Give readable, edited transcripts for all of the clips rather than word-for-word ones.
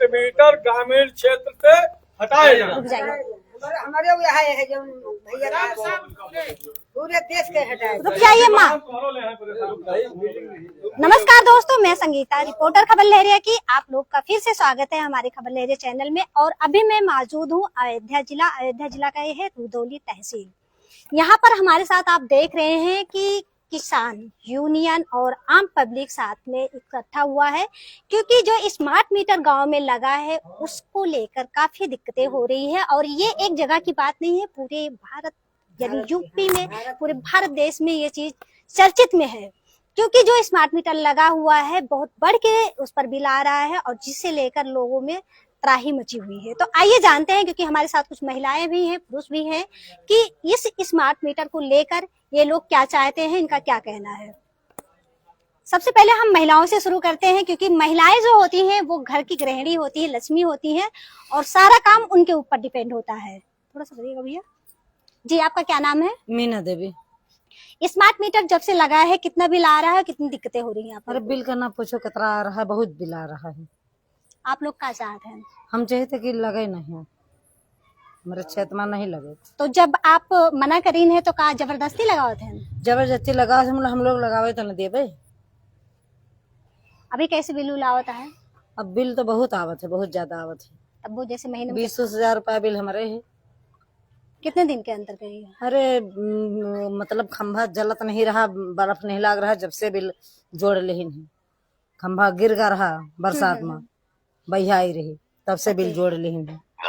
Metre ग्रामीण क्षेत्र से हटाए जाए। हमारे यहाँ है जो भैया पूरे देश के हटाए। रुक जाइए माँ। नमस्कार दोस्तों, मैं संगीता, रिपोर्टर खबर लहरिया की आप लोग का फिर से स्वागत है हमारे खबर लहरिया चैनल में। और अभी मैं मौजूद हूँ अयोध्या जिला का ये है रुदौली तहसील। यहाँ पर हमारे साथ आप देख रहे हैं कि किसान यूनियन और आम पब्लिक साथ में इकट्ठा हुआ है, क्योंकि जो स्मार्ट मीटर गांव में लगा है उसको लेकर काफी दिक्कतें हो रही है। और ये एक जगह की बात नहीं है, पूरे भारत यानी यूपी में, पूरे भारत देश में ये चीज चर्चित में है, क्योंकि जो स्मार्ट मीटर लगा हुआ है बहुत बढ़ के उस पर बिल आ रहा है और जिससे लेकर लोगों में त्राही मची हुई है। तो आइए जानते हैं, क्योंकि हमारे साथ कुछ महिलाएं भी हैं, पुरुष भी हैं, कि इस स्मार्ट मीटर को लेकर ये लोग क्या चाहते हैं, इनका क्या कहना है। सबसे पहले हम महिलाओं से शुरू करते हैं, क्योंकि महिलाएं जो होती हैं वो घर की गृहिणी होती है, लक्ष्मी होती हैं और सारा काम उनके ऊपर डिपेंड होता है। थोड़ा सा बताइएगा भैया जी, आपका क्या नाम है? मीना देवी। स्मार्ट मीटर जब से लगा है कितना बिल आ रहा है, कितनी दिक्कतें हो रही हैं? अरे बिल का ना पूछो, कितना आ रहा है, बहुत बिल आ रहा है। आप लोग क्या चाहते हैं? हम चाहते कि लगे नहीं, हमारे क्षेत्र में नहीं लगे। तो जब आप मना करीन है तो का जबरदस्ती लगाओ थे? जबरदस्ती लगा हम लोग लगावे तो न देवे। अभी कैसे बिल आवत है? अब बिल तो बहुत आवत है, बहुत ज्यादा आवत है। तब वो जैसे महीने में 20 हजार रुपया बिल हमारे है। कितने दिन के अंतर करिए? अरे मतलब खंभा जलत नहीं रहा, बर्फ नहीं लग रहा, जब से बिल जोड़ ले खंभा गिर गा रहा बरसात में, बहिया आई रही, तब से बिल जोड़ ले।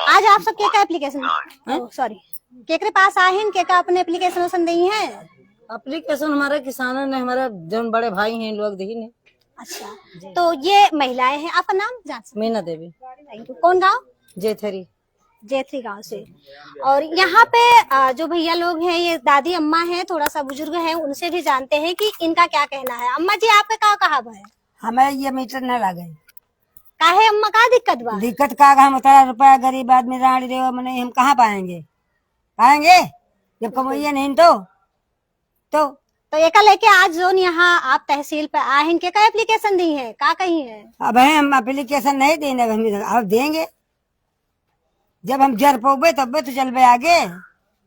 आज आप सब क्या एप्लीकेशन सॉरी केकरे पास आए हैं, क्या अपने एप्लीकेशन दी है? एप्लीकेशन हमारे किसानों ने, हमारे जो बड़े भाई हैं लोग दी ने। अच्छा, तो ये महिलाएं हैं। आपका नाम जान सकते? मीना देवी। Thank you. कौन गाँव? जेथरी गांव से। और यहाँ पे जो भैया लोग हैं, ये दादी अम्मा हैं, थोड़ा सा बुजुर्ग हैं, उनसे भी जानते हैं कि इनका क्या कहना है। अम्मा जी, आपका क्या कहा है? हमें ये मीटर न लगे। काहे अम्मा, का दिक्कत बा? दिक्कत का हम 18 रुपया गरीब आदमी रानी देव मने हम कहाँ पाएंगे जब कमाइए नहीं तो एका लेके आज जो यहाँ आप तहसील पे आए हैं, क्या एप्लीकेशन दी है, का कही है? अब हम एप्लीकेशन नहीं देंगे, अब देंगे जब हम जर पोबे तब तो चल आगे,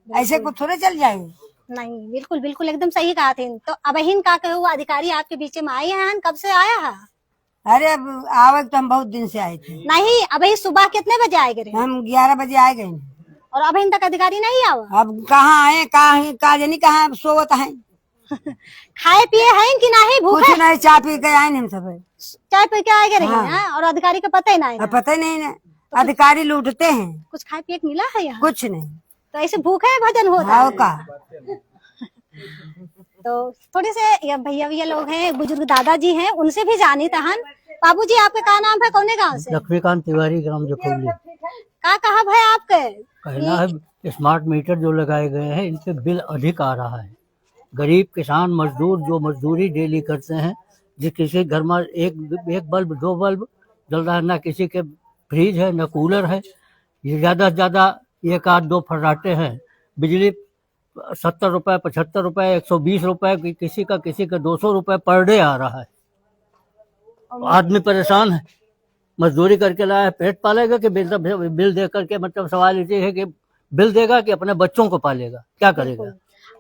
ऐसे को थोड़े चल जाएंगे। नहीं, बिल्कुल बिल्कुल एकदम सही कहा थे। तो अब हिन का कहे हुआ अधिकारी आपके बीच में आए हैं, कब से आया है? अरे अब आवे तो हम बहुत दिन से आए थे। नहीं, अब सुबह कितने बजे आए गए? हम 11 बजे आए गए। और अब इन तक अधिकारी नहीं आवा? अब कहाँ आए, कहाँ जानी कहाँ सोवत है। खाए पिए हैं कि नहीं? भूखे कुछ नहीं, चाय पी के आए हम सब। चाय पी के आए गए हैं और अधिकारी का पता ही नहीं? पता ही नहीं ना, अधिकारी लूटते हैं। कुछ खाए पिए मिला है यहाँ? कुछ नहीं, तो ऐसे भूखे भजन होता है का। तो थोड़े से भैया लोग हैं, बुजुर्ग दादाजी हैं, उनसे भी जानी तहन। बाबू जी, आपका क्या नाम है, कौने गांव से? लक्ष्मीकांत तिवारी, ग्राम जखौली। का कहा भाई आपके? कहना है स्मार्ट मीटर जो लगाए गए हैं इनसे बिल अधिक आ रहा है। गरीब किसान मजदूर जो मजदूरी डेली करते हैं, जिस किसी घर में एक बल्ब 2 बल्ब जल रहा है, ना किसी के फ्रिज है न कूलर है, ये ज्यादा से ज्यादा 1 आध 2 फर्राटे हैं। बिजली 70 रुपए, 75 रुपए, 120 रुपए, किसी का 200 रुपए पर डे आ रहा है। आदमी परेशान है, मजदूरी करके लाया है, पेट पालेगा कि बिल दे करके, मतलब सवाल ये है कि बिल देगा कि अपने बच्चों को पालेगा, क्या करेगा?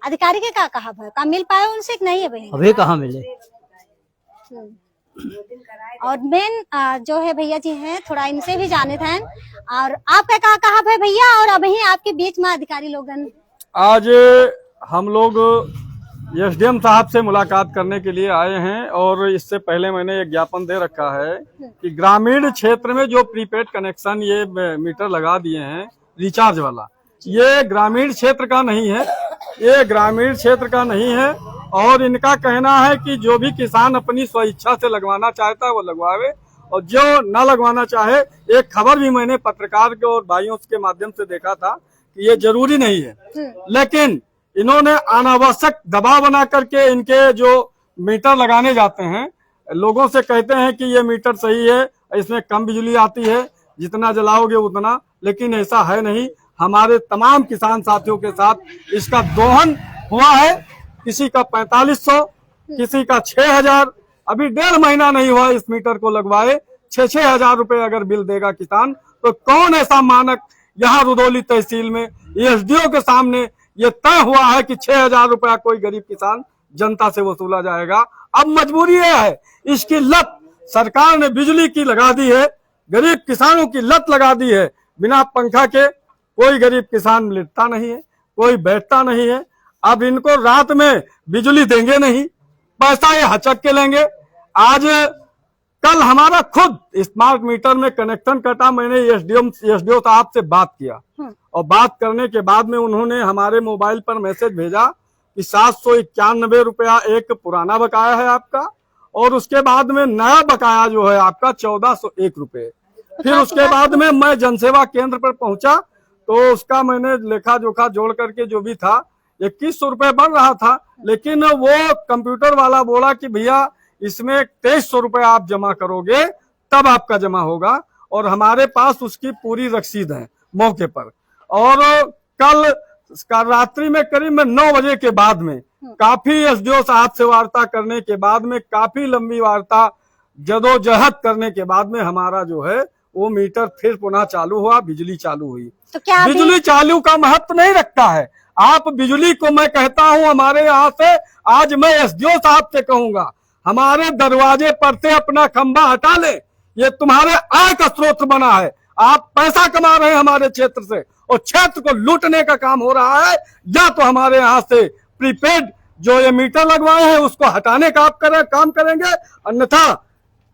अधिकारी के क्या कहा भाई, का मिल पाए उनसे कि नहीं है भाई? अभी कहाँ मिले। और मेन जो है भैया जी हैं, थोड़ा इनसे भी जाने थे। और आपका क्या कहा भाई भैया? और अभी आपके बीच में अधिकारी लोग आज हम लोग एसडीएम साहब से मुलाकात करने के लिए आए हैं, और इससे पहले मैंने एक ज्ञापन दे रखा है कि ग्रामीण क्षेत्र में जो प्रीपेड कनेक्शन ये मीटर लगा दिए हैं रिचार्ज वाला, ये ग्रामीण क्षेत्र का नहीं है, ये ग्रामीण क्षेत्र का नहीं है। और इनका कहना है कि जो भी किसान अपनी स्वेच्छा से लगवाना चाहता है वो लगवावे, और जो न लगवाना चाहे, एक खबर भी मैंने पत्रकार के और भाइयों के माध्यम से देखा था कि ये जरूरी नहीं है, लेकिन इन्होंने अनावश्यक दबाव बना करके इनके जो मीटर लगाने जाते हैं, लोगों से कहते हैं कि ये मीटर सही है, इसमें कम बिजली आती है, जितना जलाओगे उतना, लेकिन ऐसा है नहीं। हमारे तमाम किसान साथियों के साथ इसका दोहन हुआ है, किसी का 4500, किसी का 6000, अभी 1.5 महीना नहीं हुआ इस मीटर को लगवाए, 6,000 रुपए अगर बिल देगा किसान, तो कौन ऐसा मानक यहाँ रुदौली तहसील में एसडीओ के सामने ये तय हुआ है कि 6,000 रुपया कोई गरीब किसान जनता से वसूला जाएगा। अब मजबूरी यह है, इसकी लत सरकार ने बिजली की लगा दी है, गरीब किसानों की लत लगा दी है। बिना पंखा के कोई गरीब किसान लेटता नहीं है, कोई बैठता नहीं है। अब इनको रात में बिजली देंगे नहीं, पैसा ये हचक के लेंगे। आज कल हमारा खुद स्मार्ट मीटर में कनेक्शन कटा, मैंने एसडीओ साहब से बात किया और बात करने के बाद में उन्होंने हमारे मोबाइल पर मैसेज भेजा कि 791 रुपया एक पुराना बकाया है आपका, और उसके बाद में नया बकाया जो है आपका 1401 रुपये। फिर उसके बाद में मैं जनसेवा केंद्र पर पहुंचा तो उसका मैंने लेखा जोखा जोड़ करके जो भी था 2100 रुपये बन रहा था, लेकिन वो कंप्यूटर वाला बोला कि भैया इसमें 2300 रुपये आप जमा करोगे तब आपका जमा होगा, और हमारे पास उसकी पूरी रसीद है मौके पर। और कल रात्रि में करीब में 9 बजे के बाद में काफी एसडीओ साहब से वार्ता करने के बाद में, काफी लंबी वार्ता जदोजहद करने के बाद में हमारा जो है वो मीटर फिर पुनः चालू हुआ, बिजली चालू हुई। तो क्या बिजली चालू का महत्व नहीं रखता है। आप बिजली को, मैं कहता हूं हमारे यहाँ से आज मैं एसडीओ साहब से कहूंगा, हमारे दरवाजे पर से अपना खंभा हटा ले, ये तुम्हारे आय का स्रोत बना है। आप पैसा कमा रहे हैं हमारे क्षेत्र से और क्षेत्र को लूटने का काम हो रहा है। या तो हमारे यहाँ से प्रीपेड जो ये मीटर लगवाए हैं उसको हटाने का आप काम करेंगे, अन्यथा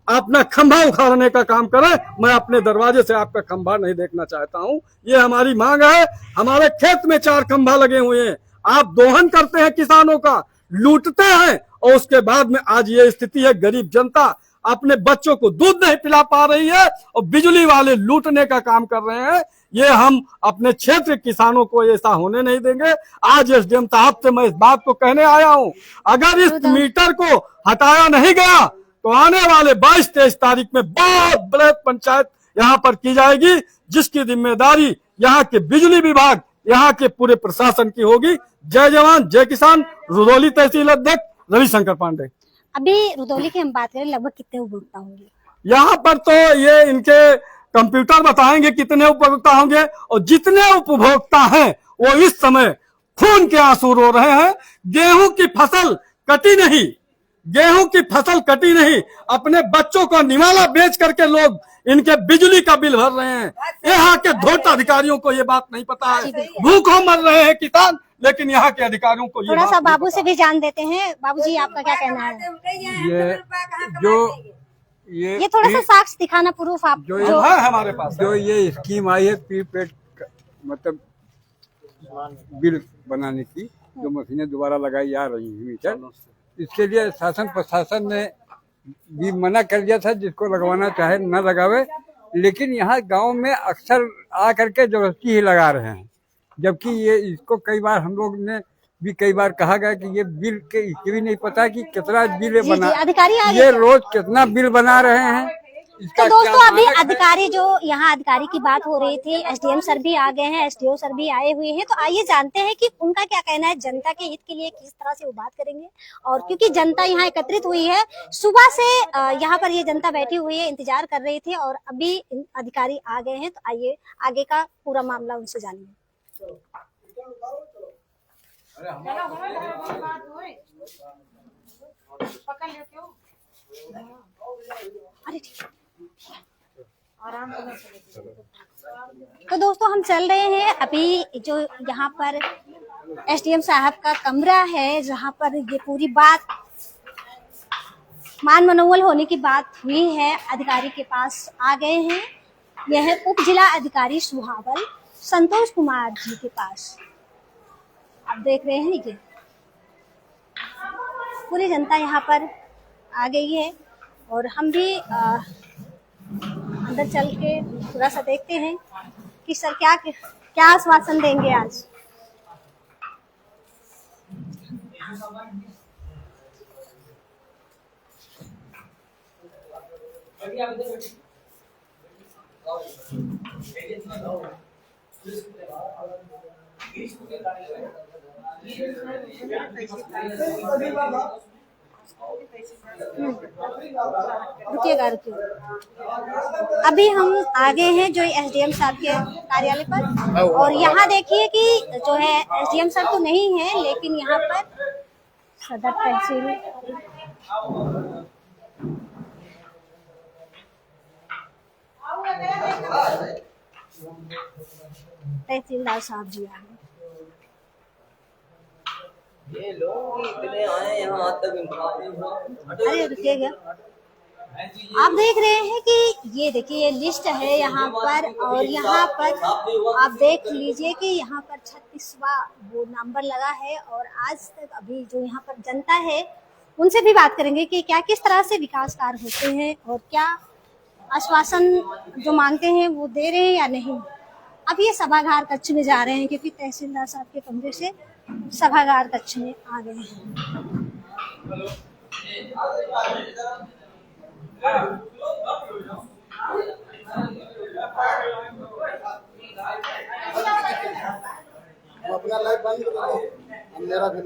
अपना खंभा उखाड़ने का काम करें। मैं अपने दरवाजे से आपका खंभा नहीं देखना चाहता हूं, ये हमारी मांग है। हमारे खेत में 4 खंभा लगे हुए हैं, आप दोहन करते हैं किसानों का, लूटते हैं, और उसके बाद में आज ये स्थिति है, गरीब जनता अपने बच्चों को दूध नहीं पिला पा रही है और बिजली वाले लूटने का काम कर रहे हैं। ये हम अपने क्षेत्र किसानों को ऐसा होने नहीं देंगे। आज एसडीएम साहब से मैं इस बात को कहने आया हूं, अगर इस मीटर को हटाया नहीं गया तो आने वाले 22-23 तारीख में बहुत बृहद पंचायत यहाँ पर की जाएगी, जिसकी जिम्मेदारी यहाँ के बिजली विभाग, यहाँ के पूरे प्रशासन की होगी। जय जवान जय किसान। रुदौली तहसील अध्यक्ष रविशंकर पांडे। अभी रुदौली की हम बात करें, लगभग कितने उपभोक्ता होंगे यहाँ पर? तो ये इनके कंप्यूटर बताएंगे कितने उपभोक्ता होंगे, और जितने उपभोक्ता हैं वो इस समय खून के आंसू रो रहे हैं। गेहूं की फसल कटी नहीं, गेहूं की फसल कटी नहीं, अपने बच्चों को निवाला बेच करके लोग इनके बिजली का बिल भर रहे हैं। यहाँ के धोट अधिकारियों को ये बात नहीं पता है, भूखों मर रहे हैं किसान, लेकिन यहाँ के अधिकारियों को थोड़ा सा बाबू से भी जान देते हैं। बाबूजी, आपका क्या कहना है? ये थोड़ा सा साक्ष्य दिखाना, प्रूफ आप जो है हमारे पास। जो ये स्कीम आई है प्रीपेड मतलब बिल बनाने की, जो मशीनें दोबारा लगाई जा रही हैं मीटर, इसके लिए शासन प्रशासन ने भी मना कर दिया था, जिसको लगवाना चाहे न लगावे। लेकिन यहाँ गांव में अक्सर आ करके जबरदस्ती ही लगा रहे हैं, जबकि ये इसको कई बार हम लोग ने भी कई बार कहा गया कि ये बिल के इसकी भी नहीं पता कि कितना बिल बना, अधिकारी ये रोज कितना बिल बना रहे हैं। तो दोस्तों, अभी अधिकारी जो यहाँ अधिकारी की बात हो रही थी, एसडीएम सर भी आ गए हैं, एसडीओ सर भी आए हुए हैं। तो आइए जानते हैं कि उनका क्या कहना है, जनता के हित के लिए किस तरह से वो बात करेंगे। और क्योंकि जनता यहाँ एकत्रित हुई है, सुबह से यहाँ पर ये जनता बैठी हुई है, इंतजार कर रही थी, और अभी अधिकारी आ गए हैं। तो आइए आगे का पूरा मामला उनसे जानिए। अरे ठीक है। तो दोस्तों, हम चल रहे हैं अभी जो यहाँ पर एसडीएम साहब का कमरा है, जहाँ पर ये पूरी बात मान मनोवल होने की बात हुई है, अधिकारी के पास आ गए हैं। यह है उप जिला अधिकारी सुहावल संतोष कुमार जी के पास। आप देख रहे हैं, ये पूरी जनता यहाँ पर आ गई है, और हम भी अंदर चल के थोड़ा सा देखते हैं कि सर क्या आश्वासन देंगे आज। रुकिएगा रुकिए। अभी हम आगे हैं जो एसडीएम साहब के कार्यालय पर, और यहाँ देखिए कि जो है एसडीएम साहब तो नहीं है, लेकिन यहाँ पर सदर तहसीलदार साहब जी आ गए। ये लोग इतने आए यहाँ तक। अरे रुकिएगा, आप देख रहे हैं कि ये देखिए ये लिस्ट है यहाँ पर, और यहाँ पर आप देख लीजिए कि यहाँ पर 36वां वो नंबर लगा है। और आज तक अभी जो यहाँ पर जनता है उनसे भी बात करेंगे कि क्या किस तरह से विकास कार्य होते हैं और क्या आश्वासन जो मांगते हैं वो दे रहे हैं या नहीं। अब ये सभागार कक्ष में जा रहे हैं क्योंकि तहसीलदार साहब के कमरे से सभागार कक्ष में आ गए हैं। अपना लाइफ बंद कर मेरा भी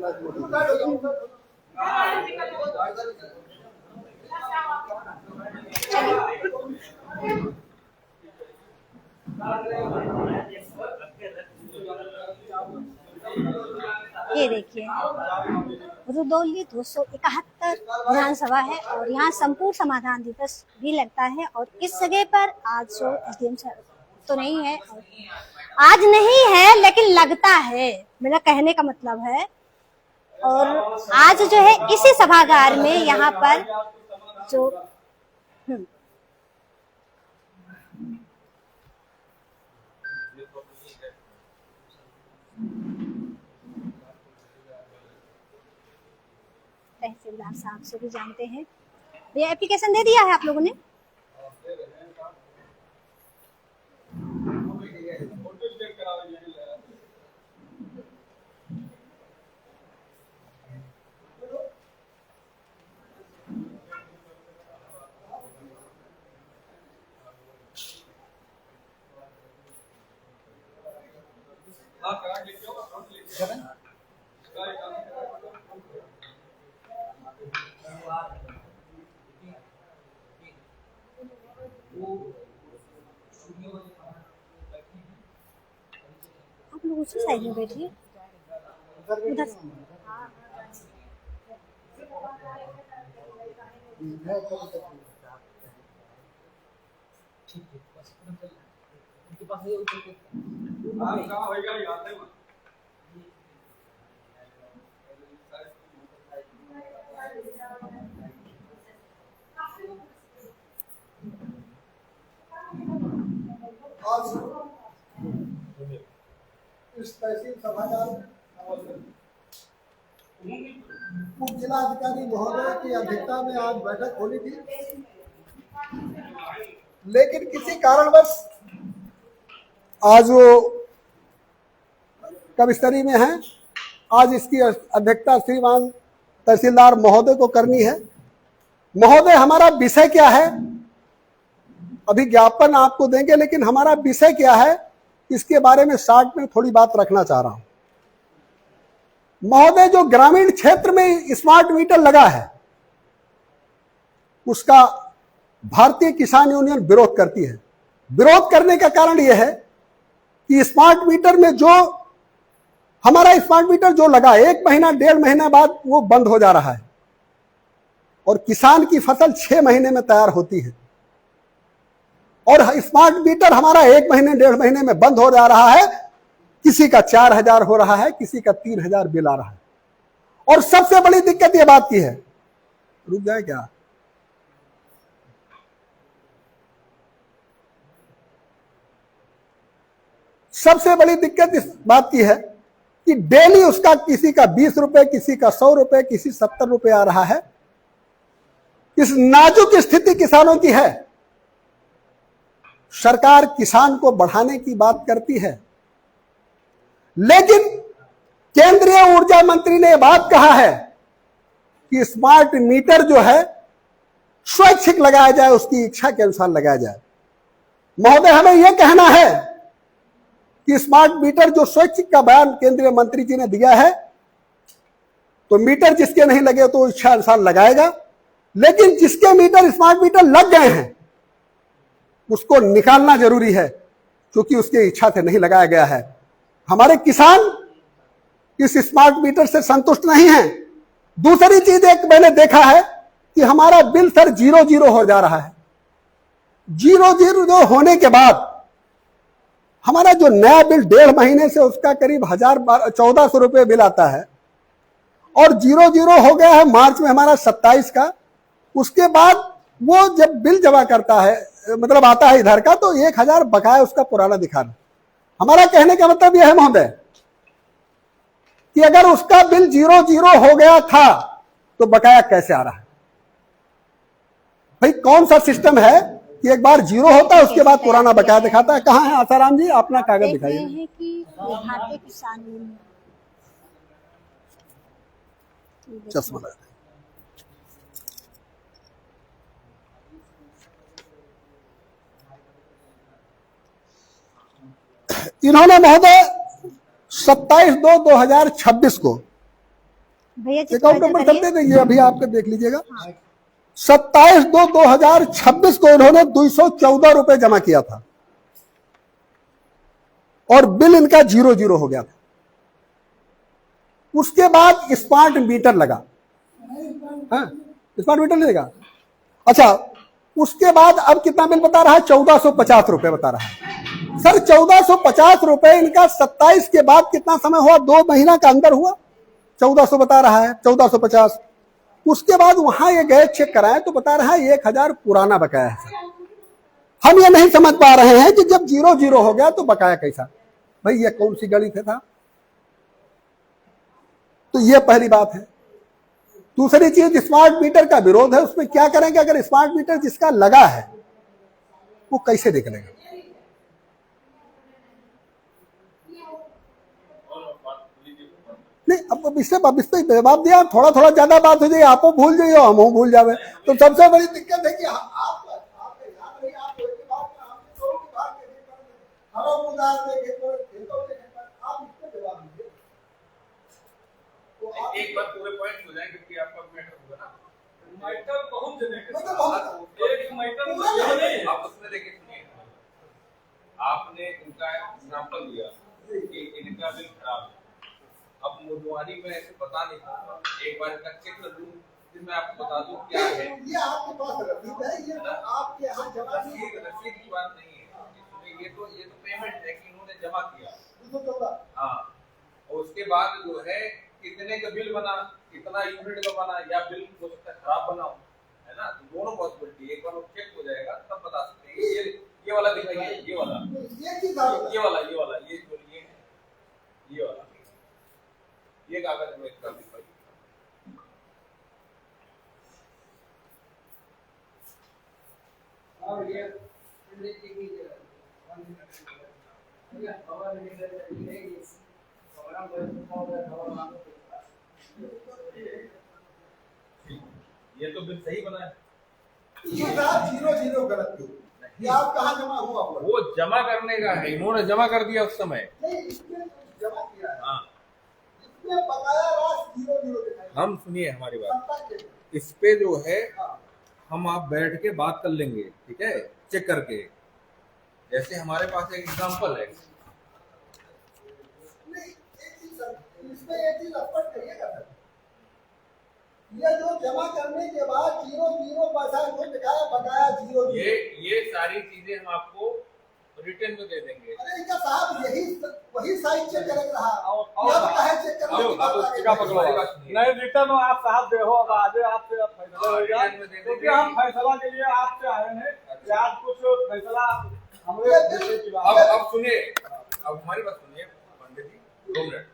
ये देखिए रुदौली 271 विधानसभा है और यहाँ संपूर्ण समाधान दिवस भी लगता है। और इस जगह पर आज जो एसडीएम सर तो नहीं है, और आज नहीं है लेकिन लगता है, मेरा कहने का मतलब है। और आज जो है इसी सभागार में यहाँ पर जो तहसीलदार साहब से भी जानते हैं। ये एप्लीकेशन दे दिया है आप लोगों ने? आप लोग उसी साइड में बैठिए, उधर इस तहसील सभागार उप जिला अधिकारी महोदय की अध्यक्षता में आज बैठक होनी थी, लेकिन किसी कारणवश आज वो कमिश्नरी में है। आज इसकी अध्यक्षता श्रीमान तहसीलदार महोदय को करनी है। महोदय, हमारा विषय क्या है? अभी ज्ञापन आपको देंगे, लेकिन हमारा विषय क्या है इसके बारे में शॉर्ट में थोड़ी बात रखना चाह रहा हूं। महोदय, जो ग्रामीण क्षेत्र में स्मार्ट मीटर लगा है उसका भारतीय किसान यूनियन विरोध करती है। विरोध करने का कारण यह है कि स्मार्ट मीटर में जो हमारा स्मार्ट मीटर जो लगा 1 महीना 1.5 महीने बाद वो बंद हो जा रहा है और किसान की फसल 6 महीने में तैयार होती है, और स्मार्ट मीटर हमारा 1 महीने 1.5 महीने में बंद हो जा रहा है। किसी का 4,000 हो रहा है, किसी का 3,000 बिल आ रहा है। और सबसे बड़ी दिक्कत यह बात की है, रुक जाए क्या, सबसे बड़ी दिक्कत इस बात की है कि डेली उसका किसी का 20 रुपए, किसी का 100 रुपए, किसी 70 रुपए आ रहा है। इस नाजुक स्थिति किसानों की है। सरकार किसान को बढ़ाने की बात करती है, लेकिन केंद्रीय ऊर्जा मंत्री ने बात कहा है कि स्मार्ट मीटर जो है स्वैच्छिक लगाया जाए, उसकी इच्छा के अनुसार लगाया जाए। महोदय, हमें यह कहना है कि स्मार्ट मीटर जो स्वैच्छिक का बयान केंद्रीय मंत्री जी ने दिया है, तो मीटर जिसके नहीं लगे तो इच्छा अनुसार लगाएगा, लेकिन जिसके मीटर स्मार्ट मीटर लग गए हैं उसको निकालना जरूरी है, क्योंकि उसकी इच्छा से नहीं लगाया गया है। हमारे किसान इस स्मार्ट मीटर से संतुष्ट नहीं हैं। दूसरी चीज एक मैंने देखा है कि हमारा बिल सर 0 हो जा रहा है। 0 होने के बाद हमारा जो नया बिल 1.5 महीने से उसका करीब 1400 रुपये बिल आता है, और 0 हो गया है मार्च में हमारा 27 का। उसके बाद वो जब बिल जमा करता है, मतलब आता है इधर का, तो 1000 बकाया उसका पुराना दिखाना। हमारा कहने का मतलब यह है महोदय कि अगर उसका बिल 0 हो गया था तो बकाया कैसे आ रहा है? भाई कौन सा सिस्टम है कि एक बार 0 होता है उसके बाद पुराना बकाया दिखाता है? कहाँ है आसाराम जी, अपना कागज देख रहे दिखाइए। हैं कि भारतीय किसान यूनियन चश्मा लगा दें। इन्होंने महोदय 27/2/2026 को भैया जी अकाउंट नंबर सब दे देंगे, अभी आपके देख लीजिएगा। 27/2/2026 को इन्होंने 214 रुपए जमा किया था और बिल इनका 0 हो गया था। उसके बाद स्मार्ट मीटर लगा, हाँ स्मार्ट मीटर लगेगा। अच्छा, उसके बाद अब कितना बिल बता रहा है? 1450 रुपए बता रहा है। सर 1450 रुपए इनका 27 के बाद कितना समय हुआ? 2 महीना का अंदर हुआ। 1400 बता रहा है, 1450। उसके बाद वहां ये गए चेक कराए तो बता रहा है 1000 पुराना बकाया है। हम ये नहीं समझ पा रहे हैं कि जब 0 हो गया तो बकाया कैसा? भाई ये कौन सी गणित था? तो ये पहली बात है। दूसरी चीज, स्मार्ट मीटर का विरोध है। उसमें क्या करेंगे? अगर स्मार्ट मीटर जिसका लगा है वो कैसे निकलेगा? नहीं, अब इस पे जवाब दिया, थोड़ा थोड़ा ज्यादा बात हो जाए, आप भूल जाइए हम भूल जावे, तो सबसे बड़ी दिक्कत है कि एक बार पूरे पॉइंट हो जाए क्योंकि आपका मैटर होगा ना, मैटर बहुत जगह एक मैटर नहीं। आप उसमें देखिए, सुनिए, आपने इनका एग्जांपल दिया कि इनका बिल खराब है। अब मोटवारी में ऐसे बता नहीं सकता, एक बार इनका चेक कर दूं फिर मैं आपको बता दूं क्या है। ये आपके पास रसीद है, ये आपके यहाँ जमा रसीद की बात नहीं है, ये तो पेमेंट है कि इन्होंने जमा किया। हाँ, और उसके बाद जो है कितने का बिल बना, कितना यूनिट का बना, या बिल हो सकता है खराब बना हो, है ना? तो दोनों पॉसिबिलिटी, एक बार वो चेक हो जाएगा तब बता सकते हैं। ये वाला दिखाइए, ये वाला, ये वाला, ये वाला, ये जो ये है, ये वाला, ये कागज में इसका दिखाइए। और ये ये तो बिल सही बना है। ये 0 गलत क्यों? ये आप कहाँ जमा हुआ? वो जमा करने का है, इन्होंने जमा कर दिया उस समय। नहीं, इसमें जमा किया है। हाँ, इसमें बकाया राशि 0 दिखाई। हम सुनिए हमारी बात, इस पे जो है हम आप बैठ के बात कर लेंगे, ठीक है, चेक करके। जैसे हमारे पास एक एग्जांपल है, इसमें एक चीज स्पष्ट करिएगा सर, ये जो जमा करने के बाद 0 पैसा जो दिखाया बकाया 0। ये सारी चीजें हम आपको रिटर्न में दे देंगे। अरे इनका साहब वही साइज चेक कर रहा है, चेक करने की बात नहीं, रिटर्न आप साहब दे हो, अब आज आपसे फैसला हो गया, क्योंकि हम फैसला के लिए आपसे आए हैं कि आज कुछ फैसला अब सुनिए, अब हमारी बात सुनिए पंडित जी, 2 मिनट।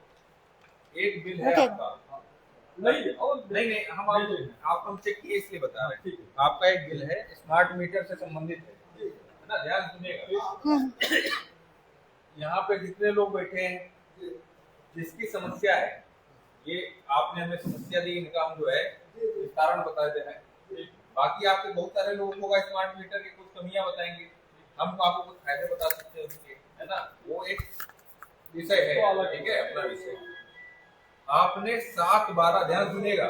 एक बिल है आपका, नहीं आप हम चेक किए इसलिए बता रहे हैं। आपका एक बिल है स्मार्ट मीटर से संबंधित है ना, ध्यान सुनिएगा। यहाँ पे जितने लोग बैठे हैं, जिसकी समस्या है, ये आपने हमें समस्या दी, इनका हम जो है कारण बता दे रहे हैं। बाकी आपके बहुत सारे लोगों का स्मार्ट मीटर की कुछ कमियां बताएंगे, हम आपको कुछ फायदे बता सकते हैं उसके, है ना? वो एक विषय है, ठीक है, अपना विषय। आपने 7-12 ध्यान सुनेगा,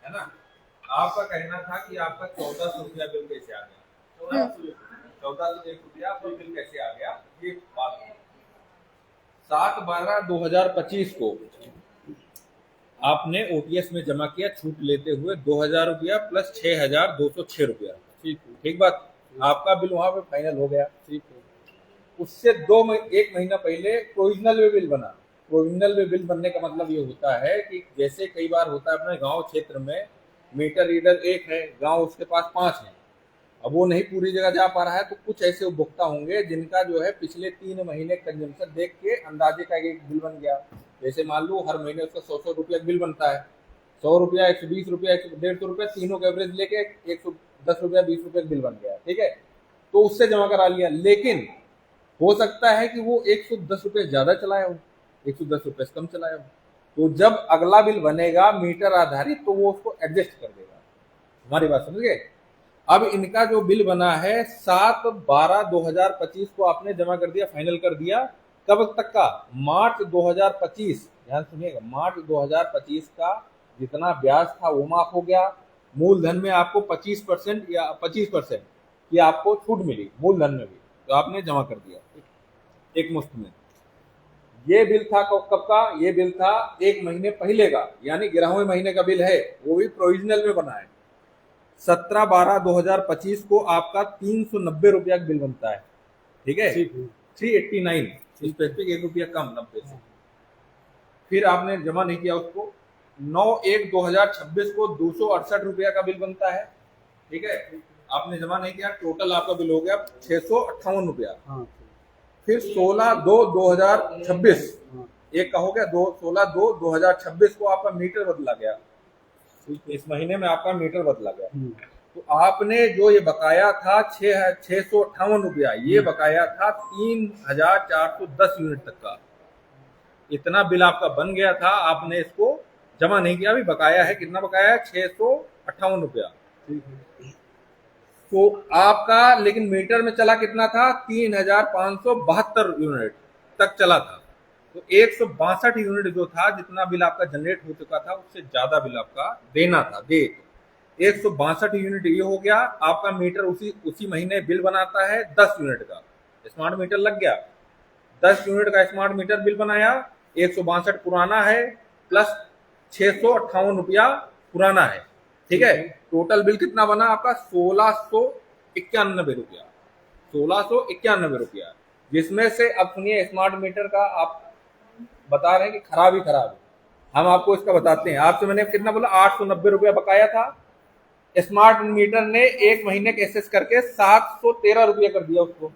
है ना। आपका कहना था कि आपका 1400 रुपया बिल कैसे आ गया, 1401 रुपया आपका बिल कैसे आ गया, ये बात है। 7/12/2025 को आपने ओटीएस में जमा किया छूट लेते हुए 2000 रुपया प्लस 6206 रुपया। ठीक बात, आपका बिल वहां पे फाइनल हो गया। ठीक है, उससे एक महीना पहले प्रोविजनल में बिल बना। प्रोविजनल में बिल बनने का मतलब ये होता है कि जैसे कई बार होता है अपने गांव क्षेत्र में मीटर रीडर एक है, गांव उसके पास 5 है, अब वो नहीं पूरी जगह जा पा रहा है, तो कुछ ऐसे उपभोक्ता होंगे जिनका जो है पिछले 3 महीने कंजम्पशन देख के अंदाजे का एक बिल बन गया। जैसे मान लो हर महीने उसका 100 रुपया बिल बनता है, 100 रुपया, 120 रुपया, 150 रुपया, तीनों का एवरेज लेके 110 रुपया 20 रुपया बिल बन गया। ठीक है, तो उससे जमा करा लिया। लेकिन हो सकता है कि वो 110 रुपये ज्यादा चलाया हो, 110 रुपये से कम चलाया हो, तो जब अगला बिल बनेगा मीटर आधारित तो वो उसको एडजस्ट कर देगा। हमारी बात समझ गए। अब इनका जो बिल बना है 7/12/2025 को आपने जमा कर दिया, फाइनल कर दिया। कब तक का? मार्च 2025। ध्यान सुनिएगा, मार्च 2025 का जितना ब्याज था वो माफ हो गया। मूलधन में आपको 25% या 25% की आपको छूट मिली मूलधन में भी, तो आपने जमा कर दिया एक मुश्त में। ये बिल था कब का? ये बिल था 1 महीने पहले का, यानी 11वें महीने का बिल है, वो भी प्रोविजनल में बना है। 17/12/2025 को आपका 390 रुपया का बिल बनता है। ठीक है, 389, स्पेसिफिक 1 रुपया कम 90 से। फिर आपने जमा नहीं किया उसको। 9/1/2026 को 268 रुपया का बिल बनता है। ठीक है, आपने जमा नहीं किया, टोटल आपका बिल हो गया 658 रुपया। फिर 16/2/2026 एक का हो गया, 16/2/2026 को आपका मीटर बदला गया। इस महीने में आपका मीटर बदला गया, तो आपने जो ये बकाया था 658 रुपया, ये बकाया था 3410 यूनिट तक का। इतना बिल आपका बन गया था, आपने इसको जमा नहीं किया। अभी बकाया है, कितना बकाया है? 658 रुपया। तो आपका लेकिन मीटर में चला कितना था? 3572 यूनिट तक चला था। तो 162 यूनिट जो था, जितना बिल आपका जनरेट हो चुका था उससे ज्यादा बिल आपका देना था। 162 यूनिट ये हो गया आपका। मीटर उसी महीने बिल बनाता है 10 यूनिट का। स्मार्ट मीटर लग गया, 10 यूनिट का स्मार्ट मीटर बिल बनाया। 162 पुराना है प्लस 658 रुपया पुराना है। ठीक है, टोटल बिल कितना बना आपका? 1691 रुपया। 1691 रुपया, जिसमें से अब सुनिए, स्मार्ट मीटर का आप बता रहे हैं कि खराब ही खराब है। हम आपको इसका बताते हैं। आपसे मैंने कितना बोला? 890 रुपया बकाया था। स्मार्ट मीटर ने 1 महीने के एसेस करके 713 रुपया कर दिया उसको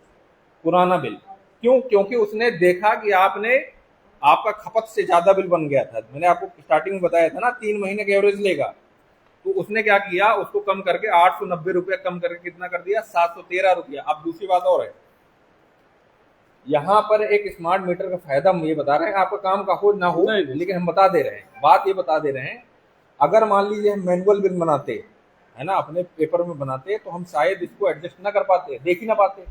पुराना बिल। क्यों? क्योंकि उसने देखा कि आपका खपत से ज्यादा बिल बन गया था। मैंने आपको स्टार्टिंग में बताया था ना, 3 महीने का एवरेज लेगा। तो उसने क्या किया? उसको कम करके 890 रुपया कम करके कितना कर दिया? 713 रुपया। अब दूसरी बात और है, यहाँ पर एक स्मार्ट मीटर का फायदा हम ये बता रहे हैं, आपका काम का हो ना हो, लेकिन हम बता दे रहे हैं, बात ये बता दे रहे हैं। अगर मान लीजिए हम मैनुअल बिल बनाते है ना, अपने पेपर में बनाते, तो हम शायद इसको एडजस्ट ना कर पाते, देख ही ना पाते।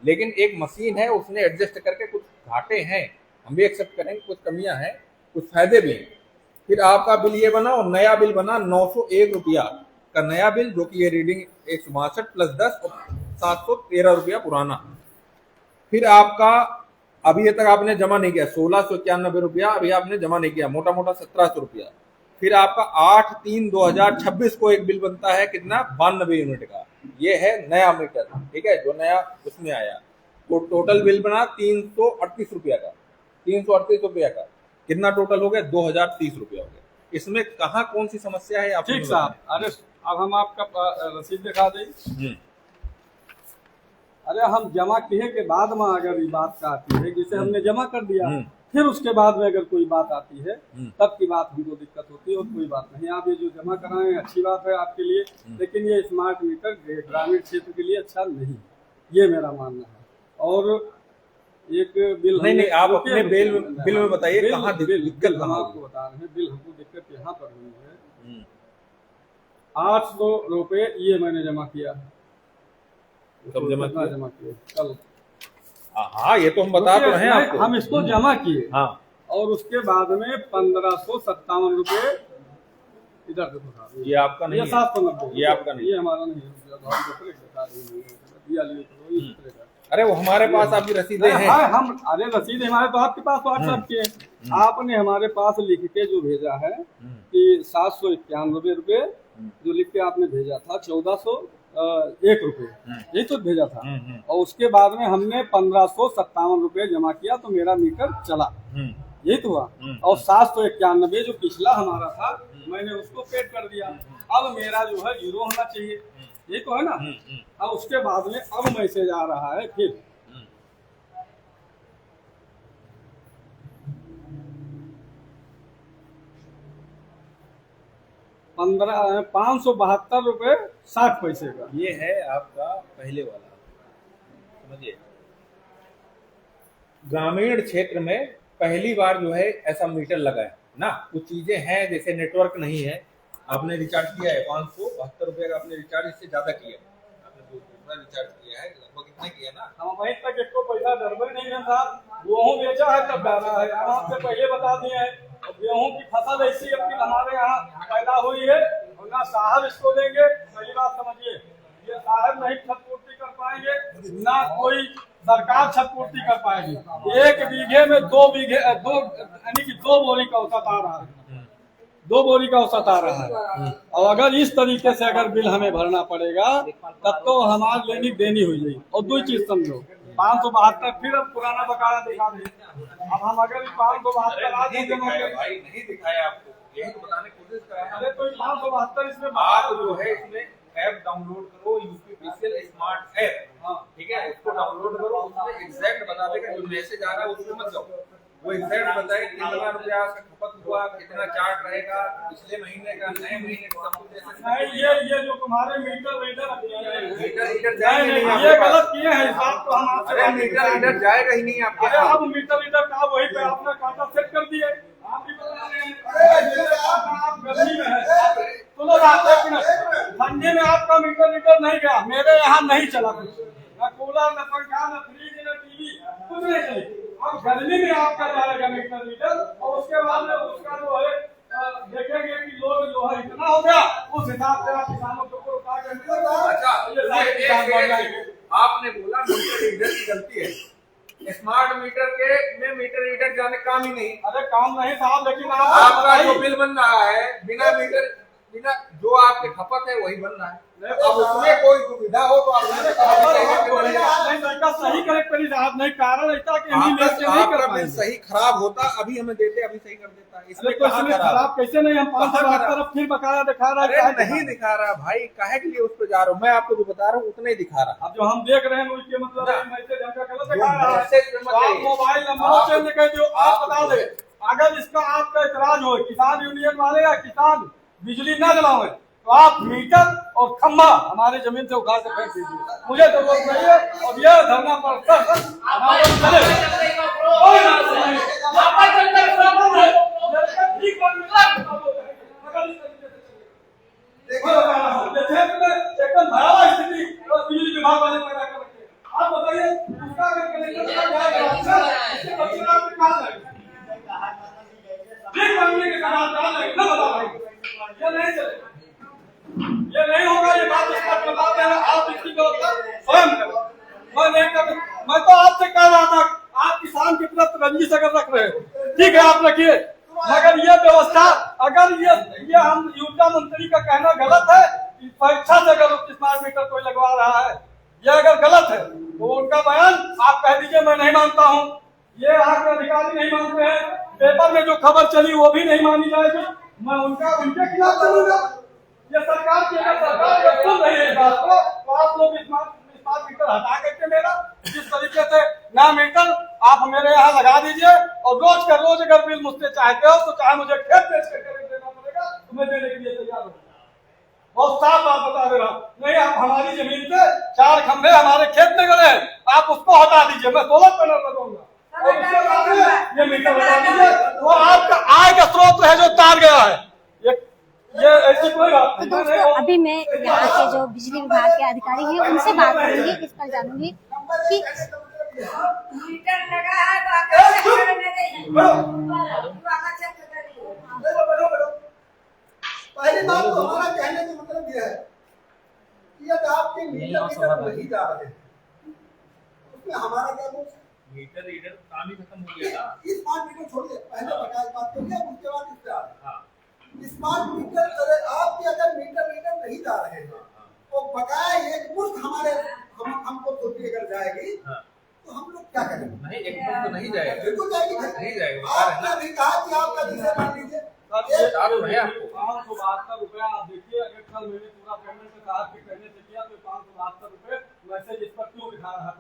लेकिन एक मशीन है, उसने एडजस्ट करके, कुछ घाटे हैं हम भी एक्सेप्ट करेंगे, कुछ कमियां हैं, कुछ फायदे भी हैं। फिर आपका बिल ये बना, और नया बिल बना 901 रुपया का नया बिल, जो कि ये रीडिंग 162 प्लस 10 और 713 रुपया पुराना। फिर आपका अभी ये तक आपने जमा नहीं किया 1691 रुपया, अभी आपने जमा नहीं किया, मोटा मोटा 1700 रुपया। फिर आपका 8/3/2026 को एक बिल बनता है, कितना? 92 यूनिट का। ये है नया मीटर। ठीक है, जो नया उसमें आया, तो टोटल बिल बना 338 रुपया का। 338 रुपया का कितना टोटल हो गया? 2030 रुपया हो गया। इसमें कहाँ कौन सी समस्या है? ठीक साहब, अरे अब हम आपका रसीद दिखा दें। अरे हम जमा किए के बाद में अगर ये बात का आती है, जैसे हमने जमा कर दिया, फिर उसके बाद में अगर कोई बात आती है, तब की बात हमको दिक्कत होती है, और कोई बात नहीं। आप ये जो जमा कराएं अच्छी बात है आपके लिए, लेकिन ये स्मार्ट मीटर ग्रामीण क्षेत्र के लिए अच्छा नहीं, ये मेरा मानना है। और एक बिल नहीं, आप अपने बिल में बताइए कहाँ दिक्कत। हम आपको बता रहे हैं, बिल हमको दिक्कत यहाँ पर हुई है। 800 रुपये ये मैंने जमा किया। कब जमा किया? कल। हाँ, ये तो हम बता तो रहे हैं आपको। हम इसको जमा किए, हाँ, और उसके बाद में 1557 रुपए इधर देखो साहब, ये आपका नहीं ये है, 790, ये आपका नहीं ये हमारा नहीं है, दिया लिए तो ये दूसरे का। अरे वो हमारे पास आपकी रसीदें हैं। हाँ, हम अरे रसीद हमारे तो आपके पास व्हाट्सएप की है, आपने हमारे पास लिख के जो भेजा है कि 791 रुपए जो लिख के आपने भेजा था, 1401 रुपए यही तो भेजा था, और उसके बाद में हमने 1557 रुपए जमा किया तो मेरा मीटर चला, यही तो हुआ। और 791 जो पिछला हमारा था मैंने उसको पेड कर दिया, अब मेरा जो है 0 होना चाहिए, ये तो है ना। अब उसके बाद में अब मैसेज आ रहा है फिर 572 रुपए 60 पैसे का। ये है आपका पहले वाला, समझिए। ग्रामीण क्षेत्र में पहली बार जो है ऐसा मीटर लगा है ना। कुछ चीजें हैं जैसे नेटवर्क नहीं है, आपने रिचार्ज किया है 572 रुपए का, आपने रिचार्ज इससे ज्यादा किया है, आपने दूसरा रिचार्ज किया है, लगभग इतना किया ना। हम वहीं तक इसको पैसा डरबे नहीं है साहब, गेहूँ बेचा है तब डाला है, हम आपसे पहले बता दिए हैं। गेहूँ की फसल ऐसी अपनी हमारे यहाँ पैदा हुई है, ना साहब इसको देंगे, पहली बात समझिए, ये साहब नहीं क्षतिपूर्ति कर पाएंगे, ना कोई सरकार क्षतिपूर्ति कर पाएगी। 1 बीघे में 2 यानी कि 2 बोरी का औसत आ रहा है, 2 बोरी का औसत आ रहा है। और अगर इस तरीके से अगर बिल हमें भरना पड़ेगा तब तो हमारी लेनी देनी हो जाएगी। और 2 चीज समझो, 572 फिर अब पुराना बकाया दिखा दें। अब हम अगर 572 आज भाई नहीं दिखाया आपको, यही तो बताने की कोशिश कर रहे हैं। अरे कोई 572 इसमें आप जो है इसमें ऐप डाउनलोड करो, यूपीपीसीएल स्मार्ट ऐप, ठीक है, उसको डाउनलोड करो, उसमें एग्जैक्ट बता देगा, जो मैसेज आ रहा है उसमें मत जाओ, वो एग्जैक्ट बताए कितना रुपया का खपत हुआ, कितना चार्ज रहेगा, पिछले महीने का, नए महीने का, सब कुछ नहीं। ये जो तुम्हारे मीटर रीडर मीटर नहीं, ये गलत किए हैं हिसाब तो हम आपसे। मीटर रीडर जाएगा ही नहीं आपके। अरे अब मीटर रीडर का वही पे अपना खाता सेट कर दिए, आप भी बता रहे हैं। आप गर्मी में है, सुनो बात, एक मिनट, ठंडी में आपका मीटर रीडर नहीं गया, मेरे यहाँ नहीं चला कुछ, न कूलर, न पंखा, न फ्रिज, न टीवी, कुछ नहीं चली। अब गर्मी में आपका जाएगा मीटर रीडर, और उसके बाद में उसका जो है देखेंगे कि लोग जो है इतना हो गया, उस हिसाब से आप किसानों को उठा के आपने बोला मीटर रीडर की गलती है, स्मार्ट मीटर के में मीटर रीडर जाने काम ही नहीं। अरे काम नहीं साहब, लेकिन आपका जो बिल बन रहा है बिना मीटर, बिना जो आपके खपत है वही बन रहा है। अब उसमें कोई दुविधा हो तो आप सही करेक्ट करी साहब, नहीं कारण ऐसा कि नहीं कर पाएंगे। सही खराब होता अभी हमें देते, अभी सही कर देता। इसमें खराब कैसे नहीं, हम 572 फिर बकाया दिखा रहा है, नहीं दिखा रहा भाई, काहे के लिए उस पर जा रहा हूँ मैं, आपको जो बता रहा हूँ उतना ही दिखा रहा। अब जो हम देख रहे हैं उसके मतलब मैसेज हमका गलत दिखा रहा है। आप मोबाइल नंबर चेंज कर दो, आप बता दे, अगर इसका आपका इतराज हो, किसान यूनियन वाले या किसान बिजली न जलाओ तो आप मीटर और खम्भा हमारे जमीन से उखाड़ के फेंक दीजिए, मुझे जरूरत नहीं है। और यह धरना एकदम भयावह स्थिति बिजली विभाग वाले पैदा कर रखे। आप बताइए उसका अगर कनेक्शन कहाँ ये नहीं चलेगा, ये नहीं होगा, ये बात स्पष्ट बताते हैं। आप इसकी व्यवस्था स्वयं करो, मैं नहीं कर। मैं तो आपसे कह रहा था, आप किसान के प्रति रंजिश अगर रख रहे हो ठीक है आप रखिए, मगर ये व्यवस्था अगर ये हम ऊर्जा मंत्री का कहना गलत है, परीक्षा से अगर स्मार्ट मीटर कोई लगवा रहा है, ये अगर गलत है तो उनका बयान आप कह दीजिए मैं नहीं मानता हूँ। ये आपके अधिकारी नहीं मानते हैं, पेपर में जो खबर चली वो भी नहीं मानी जाएगी, मैं उनके खिलाफ चलूंगा। ये सरकार की अगर सरकार अगर सुन रही है इस बात को तो आप लोग स्मार्ट मीटर हटा करके मेरा जिस तरीके से ना मीटर आप मेरे यहाँ लगा दीजिए, और रोज का रोज अगर बिल मुझसे चाहते हो तो चाहे मुझे खेत बेच करके देना पड़ेगा तो मैं देने के लिए तैयार हूँ। बहुत साफ बात बता दे रहा हूँ, नहीं आप हमारी जमीन पे 4 खंभे हमारे खेत में गए, आप उसको हटा दीजिए, मैं सोलर पैनल लगाऊंगा और उसके बाद में ये मीटर लगा दीजिए, वो आपका आय का स्रोत है जो तार गया है। ये ऐसी कोई बात तो दोस्तों अभी मैं यहाँ के जो बिजली विभाग के अधिकारी हैं उनसे बात करूंगी, इस पर जानूंगी कि पहली बात तो हमारा कहने का मतलब यह है कि यदि आपके मीटर नहीं जा रहे हैं उसमें हमारा क्या दोष है? मीटर रीडर काम ही खत्म हो गया था। स्मार्ट मीटर छोड़िए, पहले बकाया बात करिए, उसके बाद इस पे आ रहे। स्मार्ट मीटर, अरे आपके अगर मीटर रीडर नहीं जा रहे हैं तो बकाया एक मुश्त हमारे हमको छुट्टी अगर जाएगी तो हम लोग क्या करेंगे? नहीं, एक मुश्त तो नहीं जाएगा, बिल्कुल जाएगी, नहीं जाएगा। आपने भी कहा कि आपका विषय मान लीजिए बता तो रहे आपको। 572 रुपया आप देखिए, अगर कल मैंने पूरा पेमेंट साहब के कहने से किया तो 572 रुपए मैसेज इस पर क्यों दिखा रहा है?